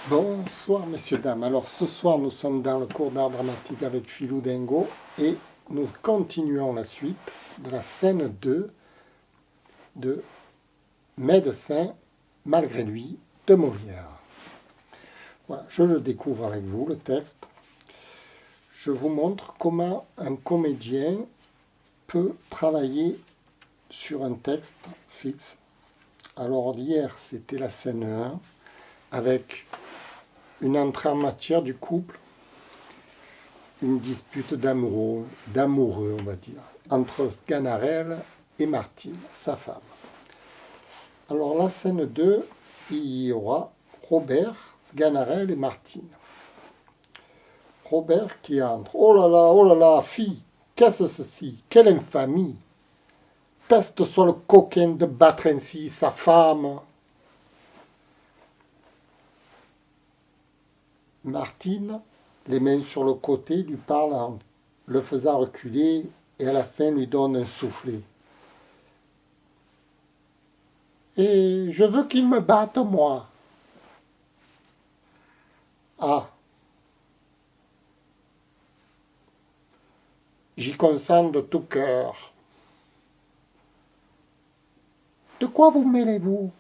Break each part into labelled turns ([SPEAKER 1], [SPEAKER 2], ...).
[SPEAKER 1] Bonsoir messieurs, dames. Alors ce soir nous sommes dans le cours d'art dramatique avec Philou Dingo et nous continuons la suite de la scène 2 de Médecin malgré lui de Molière. Voilà, je le découvre avec vous, le texte. Je vous montre comment un comédien peut travailler sur un texte fixe. Alors hier c'était la scène 1 avec une entrée en matière du couple, une dispute d'amoureux, on va dire, entre Sganarelle et Martine, sa femme. Alors la scène 2, il y aura Robert, Sganarelle et Martine. Robert qui entre. Oh là là, fille, qu'est-ce que ceci? Quelle infamie! Peste soit le coquin de battre ainsi sa femme. Martine, les mains sur le côté, lui parle en le faisant reculer et à la fin lui donne un soufflet. Et je veux qu'il me batte, moi. Ah, j'y consens de tout cœur. De quoi vous mêlez-vous?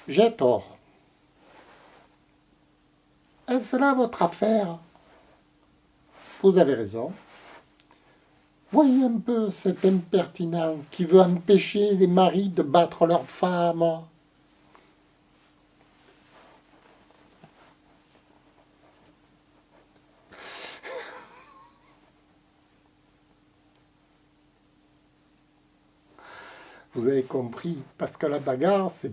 [SPEAKER 1] J'ai tort. Est-ce là votre affaire? Vous avez raison. Voyez un peu cet impertinent qui veut empêcher les maris de battre leurs femmes. Vous avez compris, parce que la bagarre, c'est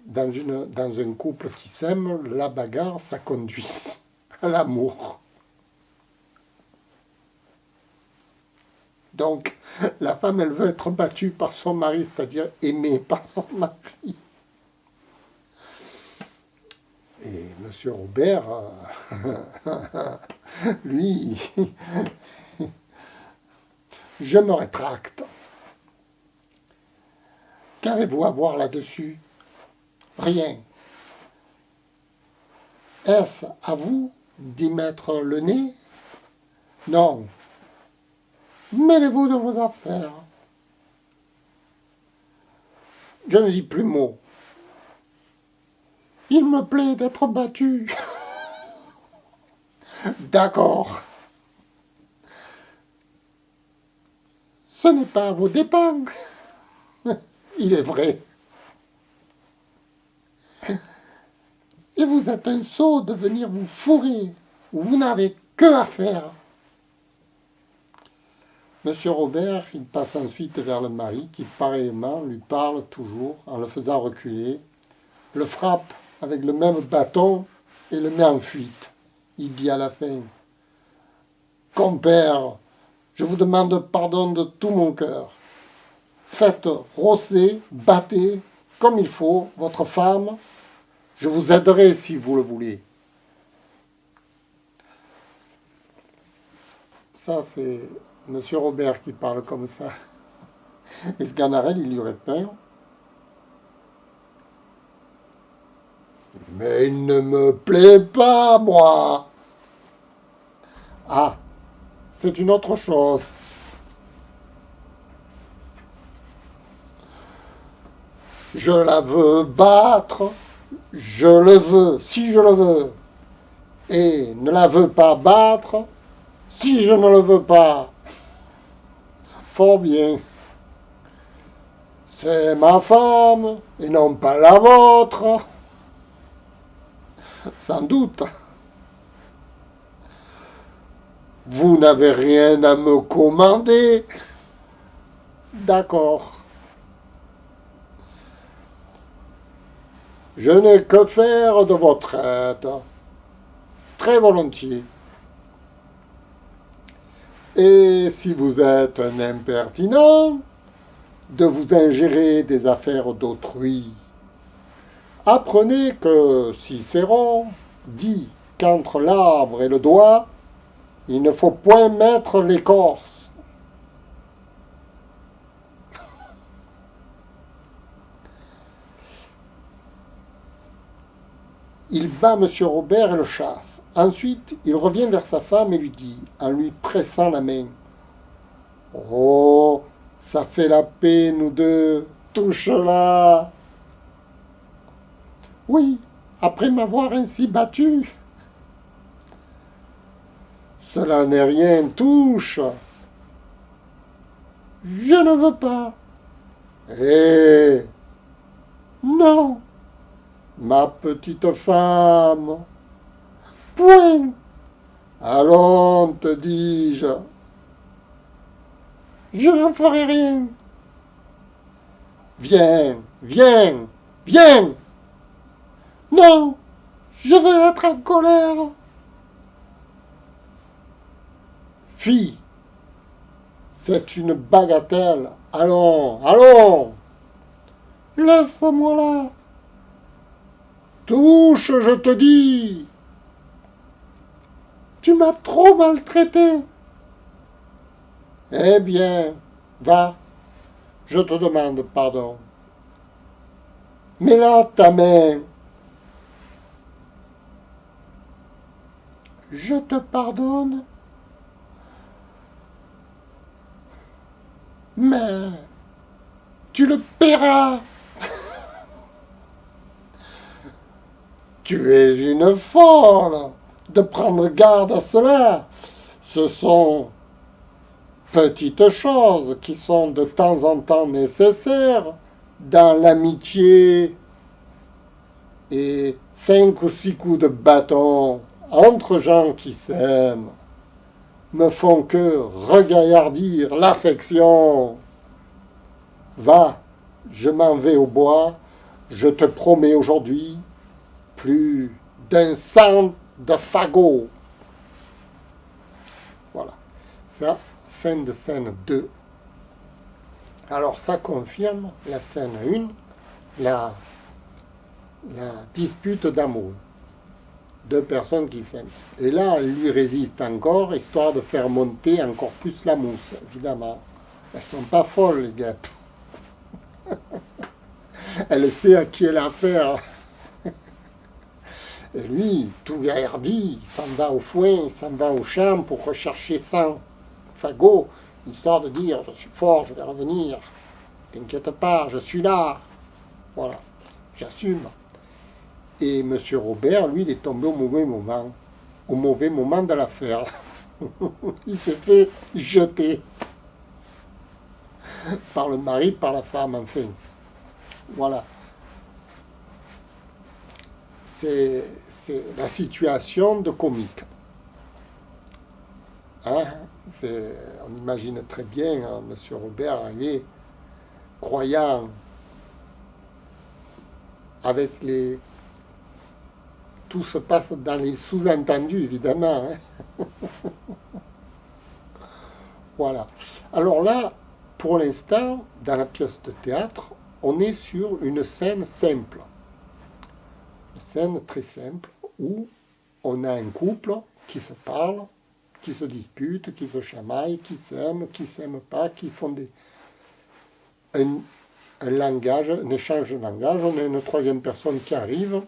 [SPEAKER 1] dans un couple qui s'aime, la bagarre, ça conduit à l'amour. Donc, la femme, elle veut être battue par son mari, c'est-à-dire aimée par son mari. Et M. Robert, lui, je me rétracte. Qu'avez-vous à voir là-dessus? Rien. Est-ce à vous d'y mettre le nez? Non. Mêlez-vous de vos affaires. Je ne dis plus mot. Il me plaît d'être battu. D'accord. Ce n'est pas à vos dépens. Il est vrai. Et vous êtes un sot de venir vous fourrer, où vous n'avez que à faire. Monsieur Robert, il passe ensuite vers le mari, qui pareillement lui parle toujours en le faisant reculer, le frappe avec le même bâton et le met en fuite. Il dit à la fin, « Compère, je vous demande pardon de tout mon cœur. Faites rosser, battez, comme il faut, votre femme. Je vous aiderai si vous le voulez. » Ça, c'est Monsieur Robert qui parle comme ça. Et Sganarelle, il lui répond, « Mais il ne me plaît pas, moi. » Ah, c'est une autre chose. Je la veux battre, je le veux, si je le veux, et ne la veux pas battre, si je ne le veux pas. Fort bien. C'est ma femme, et non pas la vôtre. Sans doute. Vous n'avez rien à me commander. D'accord. Je n'ai que faire de votre aide. Très volontiers. Et si vous êtes un impertinent, de vous ingérer des affaires d'autrui. Apprenez que Cicéron dit qu'entre l'arbre et le doigt, il ne faut point mettre l'écorce. Il bat M. Robert et le chasse. Ensuite, il revient vers sa femme et lui dit, en lui pressant la main, oh, ça fait la paix, nous deux, touche-la. Oui, après m'avoir ainsi battu. Cela n'est rien, touche. Je ne veux pas. Eh, non, ma petite femme. Point. Allons, te dis-je. Je n'en ferai rien. Viens, viens, viens. Non, je veux être en colère. Fille, c'est une bagatelle. Allons, allons. Laisse-moi là. Touche, je te dis. Tu m'as trop maltraité. Eh bien, va, je te demande pardon. Mets là ta main. Je te pardonne. Mais tu le paieras. Tu es une folle de prendre garde à cela. Ce sont petites choses qui sont de temps en temps nécessaires dans l'amitié et 5 ou 6 coups de bâton entre gens qui s'aiment me font que regaillardir l'affection. Va, je m'en vais au bois, je te promets aujourd'hui plus d'un cent de fagots. Voilà, ça, fin de scène 2. Alors ça confirme la scène 1, la dispute d'amour. Deux personnes qui s'aiment. Et là, elle lui résiste encore, histoire de faire monter encore plus la mousse, évidemment. Elles sont pas folles, les gars. Elle sait à qui elle a affaire. Et lui, tout gaillardi, il s'en va au foin, il s'en va au champ pour rechercher 100 fagots, histoire de dire, je suis fort, je vais revenir. T'inquiète pas, je suis là. Voilà, j'assume. Et M. Robert, lui, il est tombé au mauvais moment de l'affaire. Il s'est fait jeter par le mari, par la femme, enfin. Voilà. C'est la situation de comique. Hein? On imagine très bien hein, M. Robert arrivé, croyant, avec les... Tout se passe dans les sous-entendus, évidemment. Hein? Voilà. Alors là, pour l'instant, dans la pièce de théâtre, on est sur une scène simple. Une scène très simple où on a un couple qui se parle, qui se dispute, qui se chamaille, qui s'aiment pas, qui font un langage, un échange de langage. On a une troisième personne qui arrive,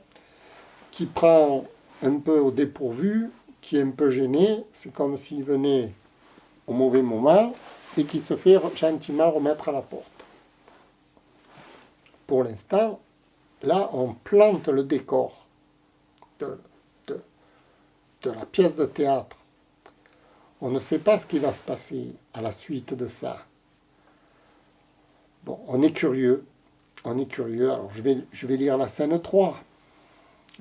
[SPEAKER 1] qui prend un peu au dépourvu, qui est un peu gêné. C'est comme s'il venait au mauvais moment et qui se fait gentiment remettre à la porte. Pour l'instant, là, on plante le décor de la pièce de théâtre. On ne sait pas ce qui va se passer à la suite de ça. Bon, on est curieux. On est curieux. Alors, je vais lire la scène 3.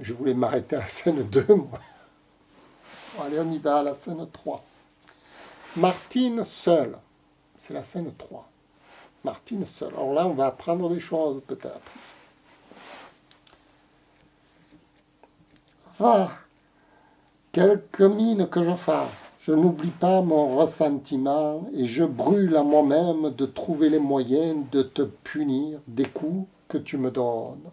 [SPEAKER 1] Je voulais m'arrêter à la scène 2, moi. Bon, allez, on y va à la scène 3. Martine seule. C'est la scène 3. Martine seule. Alors là, on va apprendre des choses, peut-être. Ah, quelque mine que je fasse, je n'oublie pas mon ressentiment et je brûle à moi-même de trouver les moyens de te punir des coups que tu me donnes.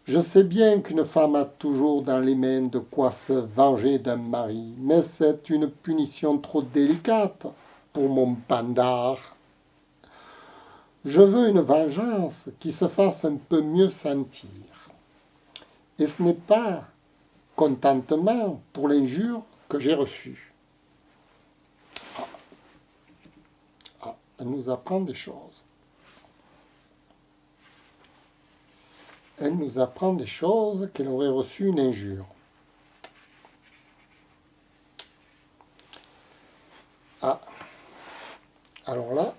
[SPEAKER 1] Je sais bien qu'une femme a toujours dans les mains de quoi se venger d'un mari, mais c'est une punition trop délicate pour mon pandard. Je veux une vengeance qui se fasse un peu mieux sentir. et ce n'est pas contentement pour l'injure que j'ai reçue. Elle nous apprend des choses. Elle nous apprend des choses qu'elle aurait reçu une injure. Alors là,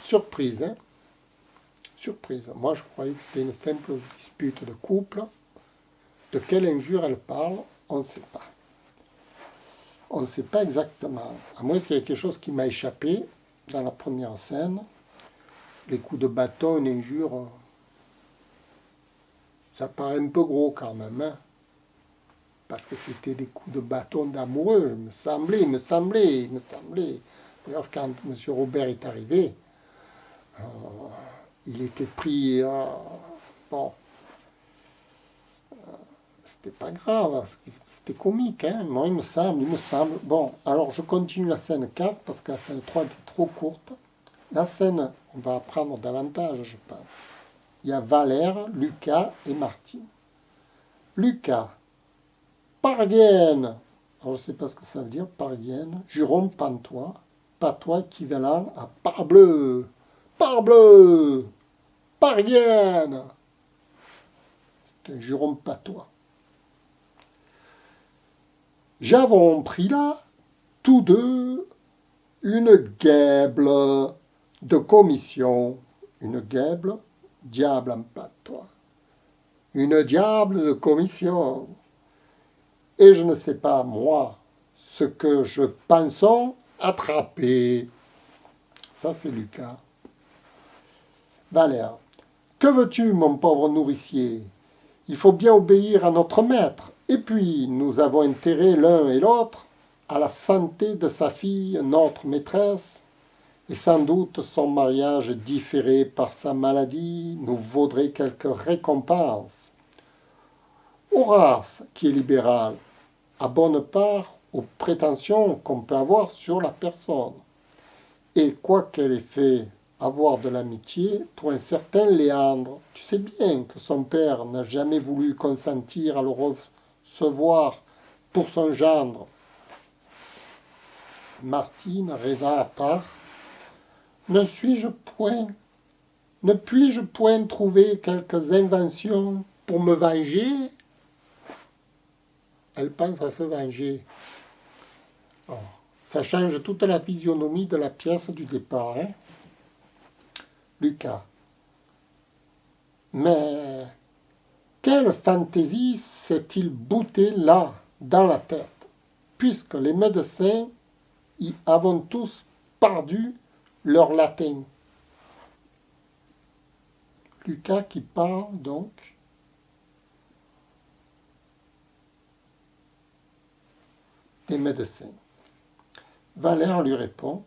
[SPEAKER 1] surprise, hein? Surprise. Moi, je croyais que c'était une simple dispute de couple. De quelle injure elle parle, on ne sait pas. On ne sait pas exactement. À moins qu'il y ait quelque chose qui m'a échappé dans la première scène. Les coups de bâton, une injure, ça paraît un peu gros quand même, hein? Parce que c'était des coups de bâton d'amoureux, il me semblait. D'ailleurs, quand M. Robert est arrivé, il était pris... bon, c'était pas grave, c'était comique, hein. Moi, il me semble. Bon, alors je continue la scène 4, parce que la scène 3 était trop courte. La scène, on va apprendre davantage, je pense. Il y a Valère, Lucas et Martine. Lucas, parvienne. Alors, je ne sais pas ce que ça veut dire, parvienne. Jérôme Pantois. Patois équivalent à parbleu. Parbleu. Parvienne. C'est un Jérôme Patois. J'avons pris là, tous deux, une guèble de commission. Une guèble, diable en patois. Une diable de commission. Et je ne sais pas, moi, ce que je pensons attraper. Ça, c'est Lucas. Valère. Que veux-tu, mon pauvre nourricier? Il faut bien obéir à notre maître. Et puis, nous avons intérêt l'un et l'autre à la santé de sa fille, notre maîtresse, et sans doute son mariage différé par sa maladie nous vaudrait quelques récompenses. Horace, qui est libéral, a bonne part aux prétentions qu'on peut avoir sur la personne. Et quoiqu'elle ait fait avoir de l'amitié pour un certain Léandre, tu sais bien que son père n'a jamais voulu consentir à le recevoir pour son gendre. Martine rêva à part. Ne puis-je point trouver quelques inventions pour me venger? Elle pense à se venger. Oh, ça change toute la physionomie de la pièce du départ, hein? Lucas. Mais quelle fantaisie s'est-il bouté là, dans la tête, puisque les médecins y avons tous perdu leur latin. Lucas qui parle donc des médecins. Valère lui répond,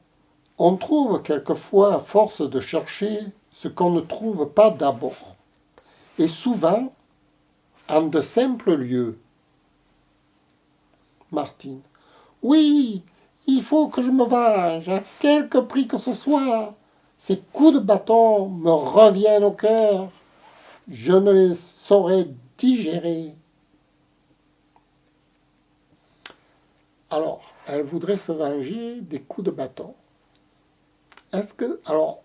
[SPEAKER 1] on trouve quelquefois à force de chercher ce qu'on ne trouve pas d'abord, et souvent en de simples lieux. Martine. Oui, il faut que je me venge, à quelque prix que ce soit. Ces coups de bâton me reviennent au cœur. Je ne les saurais digérer. Alors, elle voudrait se venger des coups de bâton. Est-ce que, alors,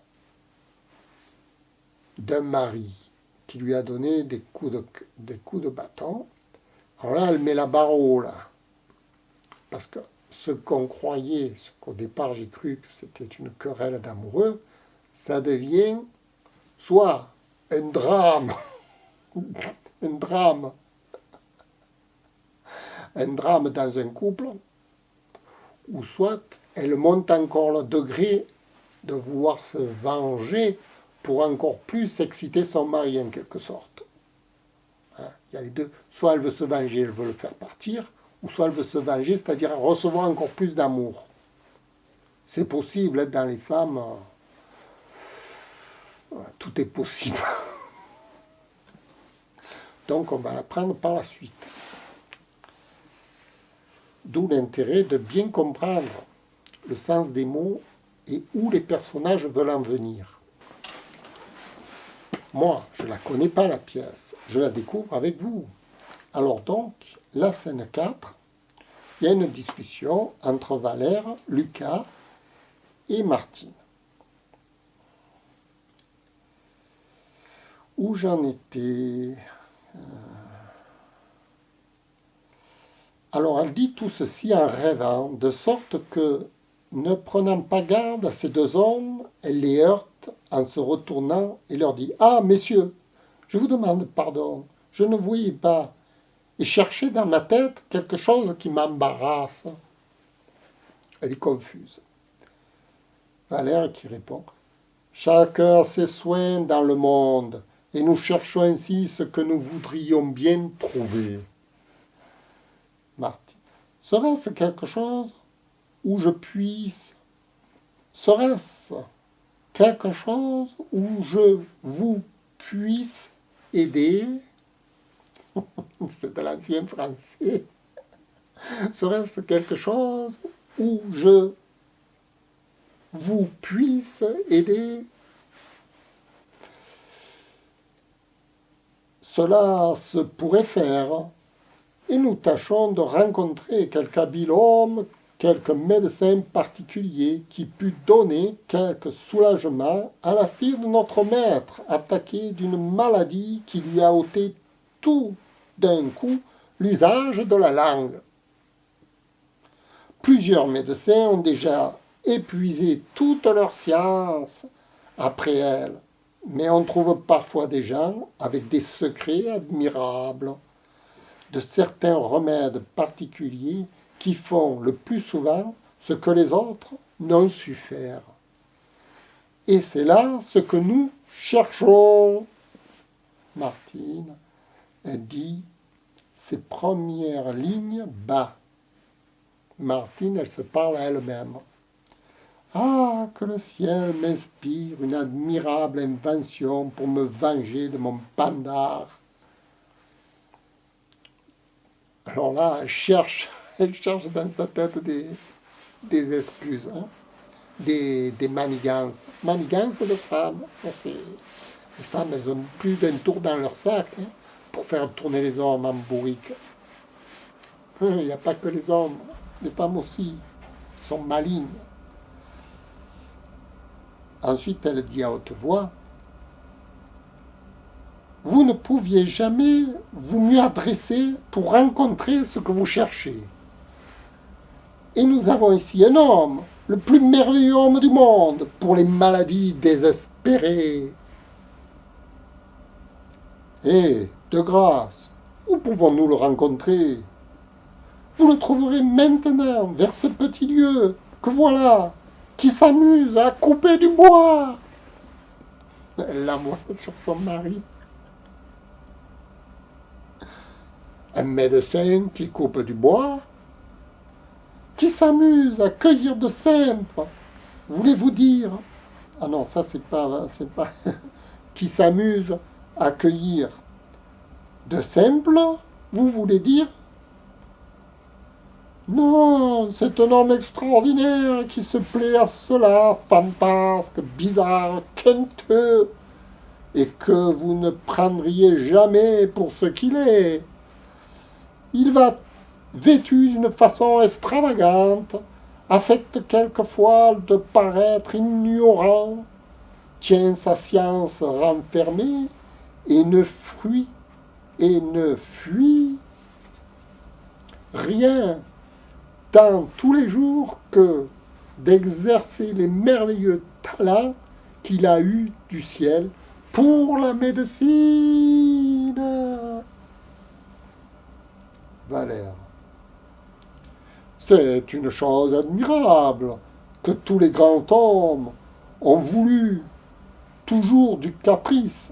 [SPEAKER 1] d'un mari qui lui a donné des coups de bâton, alors là, elle met la barre haut, là. Parce que ce qu'on croyait, ce qu'au départ j'ai cru que c'était une querelle d'amoureux, ça devient soit un drame, un drame dans un couple, ou soit elle monte encore le degré de vouloir se venger pour encore plus exciter son mari en quelque sorte. Hein, il y a les deux. Soit elle veut se venger, elle veut le faire partir, ou soit elle veut se venger, c'est-à-dire recevoir encore plus d'amour. C'est possible, hein, dans les femmes, tout est possible. Donc on va l'apprendre par la suite. D'où l'intérêt de bien comprendre le sens des mots et où les personnages veulent en venir. Moi, je ne la connais pas la pièce, je la découvre avec vous. Alors donc, la scène 4, il y a une discussion entre Valère, Lucas et Martine. Où j'en étais? Alors elle dit tout ceci en rêvant, de sorte que, ne prenant pas garde à ces deux hommes, elle les heurte en se retournant et leur dit « Ah, messieurs, je vous demande pardon, je ne voyais pas, et cherchais dans ma tête quelque chose qui m'embarrasse. » Elle est confuse. Valère qui répond « Chacun a ses soins dans le monde, et nous cherchons ainsi ce que nous voudrions bien trouver. » Martine. Serait-ce quelque chose où je puisse... Serait-ce quelque chose où je vous puisse aider? C'est de l'ancien français. Serait-ce quelque chose où je vous puisse aider? Cela se pourrait faire, et nous tâchons de rencontrer quelque habile homme, quelque médecin particulier qui pût donner quelque soulagement à la fille de notre maître, attaquée d'une maladie qui lui a ôté tout d'un coup l'usage de la langue. Plusieurs médecins ont déjà épuisé toute leur science après elle, mais on trouve parfois des gens avec des secrets admirables, de certains remèdes particuliers qui font le plus souvent ce que les autres n'ont su faire. Et c'est là ce que nous cherchons. Martine, elle dit ses premières lignes bas. Martine, elle se parle à elle-même. Ah, que le ciel m'inspire une admirable invention pour me venger de mon pandar. Alors là, elle cherche dans sa tête des excuses, hein, des manigances. Manigances de femmes, ça c'est... Les femmes, elles ont plus d'un tour dans leur sac hein, pour faire tourner les hommes en bourrique. Il n'y a pas que les hommes, les femmes aussi sont malignes. Ensuite, elle dit à haute voix, « Vous ne pouviez jamais vous mieux adresser pour rencontrer ce que vous cherchez. Et nous avons ici un homme, le plus merveilleux homme du monde, pour les maladies désespérées. Et, de grâce, où pouvons-nous le rencontrer? Vous le trouverez maintenant vers ce petit lieu que voilà, qui s'amuse à couper du bois. » Elle l'envoie sur son mari. Un médecin qui coupe du bois, qui s'amuse à cueillir de simples. Voulez-vous dire? Ah non, ça c'est pas, qui s'amuse à cueillir de simples, vous voulez dire? Non, c'est un homme extraordinaire qui se plaît à cela, fantasque, bizarre, quinteux, et que vous ne prendriez jamais pour ce qu'il est. Il va vêtu d'une façon extravagante, affecte quelquefois de paraître ignorant, tient sa science renfermée et ne fuit rien dans tous les jours que d'exercer les merveilleux talents qu'il a eus du ciel pour la médecine. Valère. C'est une chose admirable que tous les grands hommes ont voulu toujours du caprice.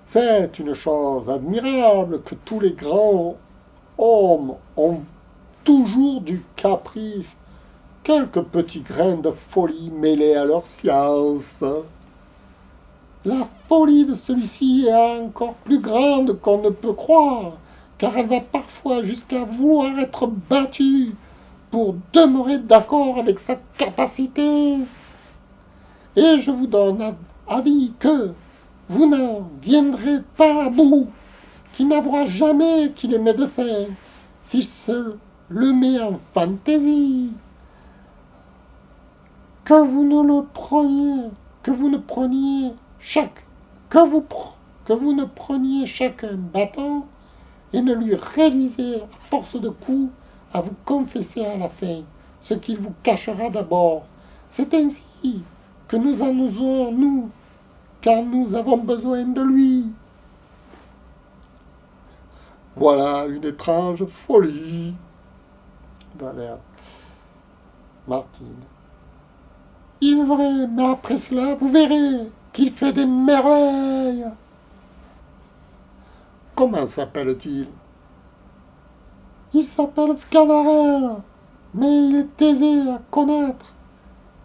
[SPEAKER 1] C'est une chose admirable que tous les grands hommes ont toujours du caprice, quelques petits grains de folie mêlés à leur science. La folie de celui-ci est encore plus grande qu'on ne peut croire, car elle va parfois jusqu'à vouloir être battue pour demeurer d'accord avec sa capacité. Et je vous donne avis que vous n'en viendrez pas à bout. qui n'avouera jamais qu'il est médecin, s'il se le met en fantaisie. Que vous ne le preniez, que vous ne preniez chaque, que vous ne preniez chacun bâton et ne lui réduisez à force de coups à vous confesser à la fin ce qu'il vous cachera d'abord. C'est ainsi que nous en usons, nous, car nous avons besoin de lui. Voilà une étrange folie. Valère. Martine. Il est vrai, mais après cela, vous verrez qu'il fait des merveilles. Comment s'appelle-t-il? Il s'appelle Sganarelle, mais il est aisé à connaître.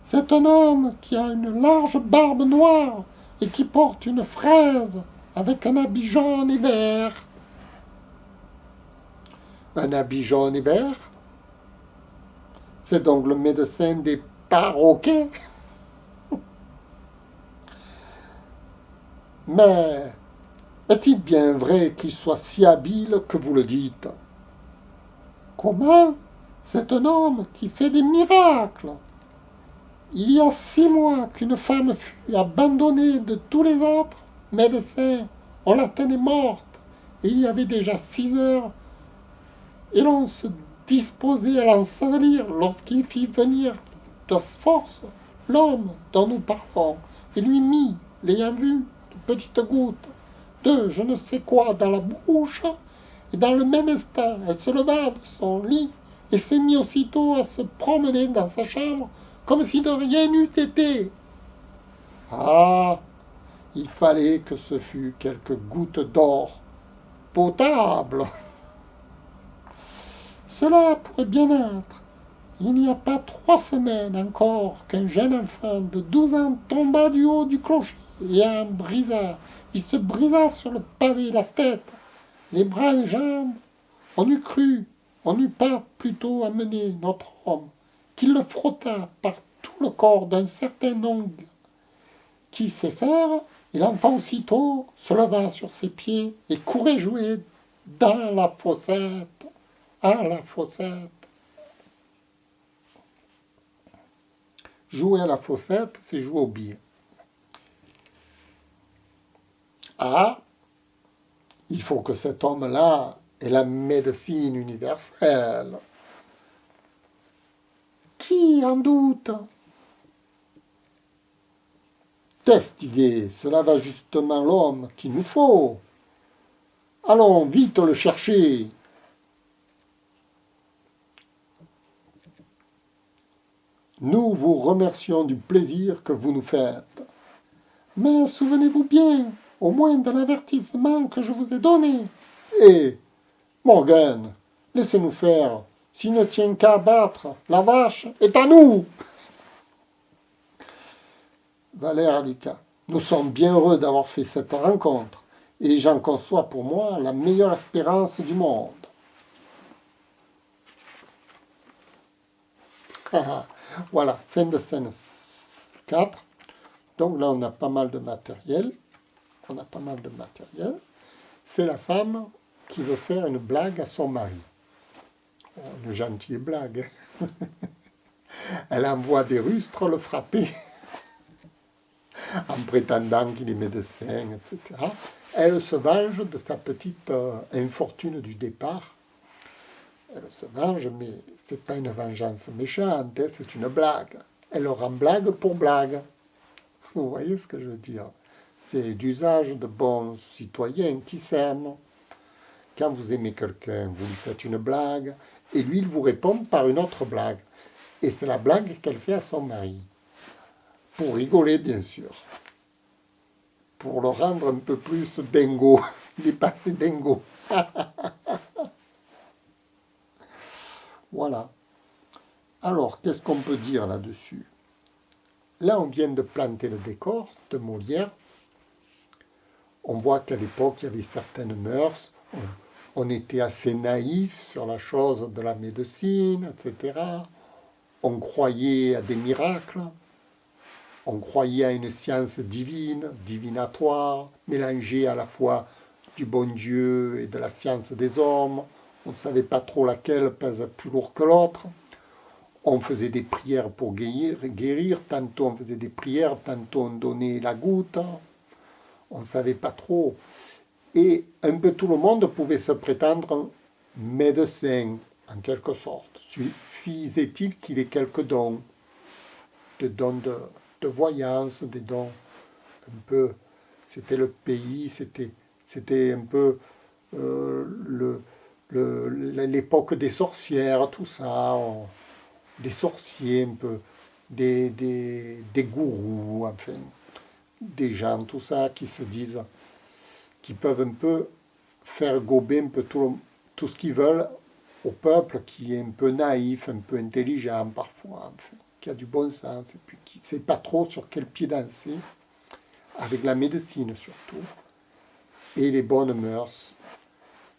[SPEAKER 1] C'est un homme qui a une large barbe noire et qui porte une fraise avec un habit jaune et vert. Un habit jaune et vert? C'est donc le médecin des perroquets? Mais est-il bien vrai qu'il soit si habile que vous le dites? Comment? C'est un homme qui fait des miracles. Il y a 6 mois qu'une femme fut abandonnée de tous les autres médecins. On la tenait morte. Et il y avait déjà 6 heures. Et l'on se disposait à l'ensevelir lorsqu'il fit venir de force l'homme dont nous parlons et lui mit, l'ayant vu, de petites gouttes de je ne sais quoi dans la bouche. Et dans le même instant, elle se leva de son lit et se mit aussitôt à se promener dans sa chambre comme si de rien n'eût été. Ah, il fallait que ce fût quelques gouttes d'or potable. Cela pourrait bien être. Il n'y a pas 3 semaines encore qu'un jeune enfant de 12 ans tomba du haut du clocher et en brisa. Il se brisa sur le pavé la tête, les bras et les jambes. On eût cru, on n'eût pas plutôt amené notre homme, qu'il le frotta par tout le corps d'un certain ongle. Qui sait faire? Et l'enfant aussitôt se leva sur ses pieds et courait jouer dans la fossette, à la fossette. Jouer à la fossette, c'est jouer au billet. Ah, il faut que cet homme-là ait la médecine universelle. Qui en doute? Testiguer, cela va justement l'homme qu'il nous faut. Allons, vite le chercher. Nous vous remercions du plaisir que vous nous faites. Mais souvenez-vous bien, au moins de l'avertissement que je vous ai donné. Et, Morgan, laissez-nous faire. S'il ne tient qu'à abattre, la vache est à nous. Valère Lucas, nous sommes bien heureux d'avoir fait cette rencontre, et j'en conçois pour moi la meilleure espérance du monde. Voilà, fin de scène 4. Donc là, on a pas mal de matériel. C'est la femme qui veut faire une blague à son mari. Oh, une gentille blague. Elle envoie des rustres le frapper en prétendant qu'il est médecin, etc. Elle se venge de sa petite infortune du départ. Elle se venge, mais c'est pas une vengeance méchante, hein, c'est une blague. Elle le rend blague pour blague. Vous voyez ce que je veux dire? C'est d'usage de bons citoyens qui s'aiment. Quand vous aimez quelqu'un, vous lui faites une blague, et lui, il vous répond par une autre blague. Et c'est la blague qu'elle fait à son mari. Pour rigoler, bien sûr. Pour le rendre un peu plus dingo. Il est pas assez dingo. Voilà. Alors, qu'est-ce qu'on peut dire là-dessus? Là, on vient de planter le décor de Molière. On voit qu'à l'époque, il y avait certaines mœurs. On était assez naïf sur la chose de la médecine, etc. On croyait à des miracles. On croyait à une science divine, divinatoire, mélangée à la fois du bon Dieu et de la science des hommes. On ne savait pas trop laquelle pèse plus lourd que l'autre. On faisait des prières pour guérir. Tantôt on faisait des prières, tantôt on donnait la goutte. On ne savait pas trop. Et un peu tout le monde pouvait se prétendre médecin, en quelque sorte. Suffisait-il qu'il ait quelques dons, des dons de voyance, des dons un peu... C'était le pays, c'était un peu l'époque des sorcières, tout ça, des sorciers un peu, des gourous, enfin, des gens, tout ça, qui se disent, qui peuvent un peu faire gober un peu tout ce qu'ils veulent au peuple qui est un peu naïf, un peu intelligent parfois, enfin, qui a du bon sens, et puis qui ne sait pas trop sur quel pied danser, avec la médecine surtout, et les bonnes mœurs.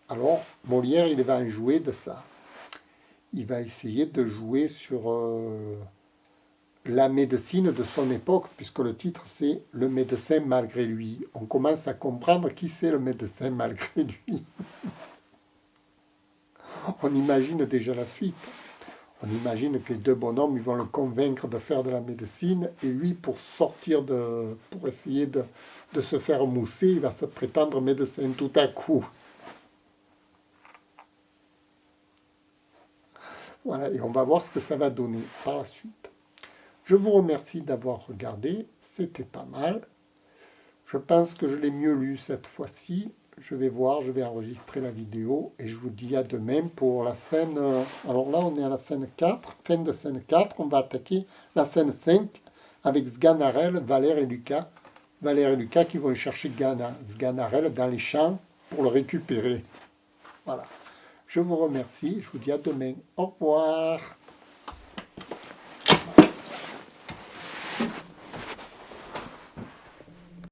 [SPEAKER 1] Alors, Molière, il va en jouer de ça. Il va essayer de jouer sur la médecine de son époque, puisque le titre c'est « Le médecin malgré lui ». On commence à comprendre qui c'est le médecin malgré lui. On imagine déjà la suite. On imagine que les deux bonhommes ils vont le convaincre de faire de la médecine, et lui, pour essayer de se faire mousser, il va se prétendre médecin tout à coup. Voilà, et on va voir ce que ça va donner par la suite. Je vous remercie d'avoir regardé, c'était pas mal. Je pense que je l'ai mieux lu cette fois-ci. Je vais voir, je vais enregistrer la vidéo et je vous dis à demain pour la scène... Alors là, on est à la scène 4, fin de scène 4. On va attaquer la scène 5 avec Sganarelle, Valère et Lucas. Valère et Lucas qui vont chercher Sganarelle dans les champs pour le récupérer. Voilà. Je vous remercie, je vous dis à demain. Au revoir.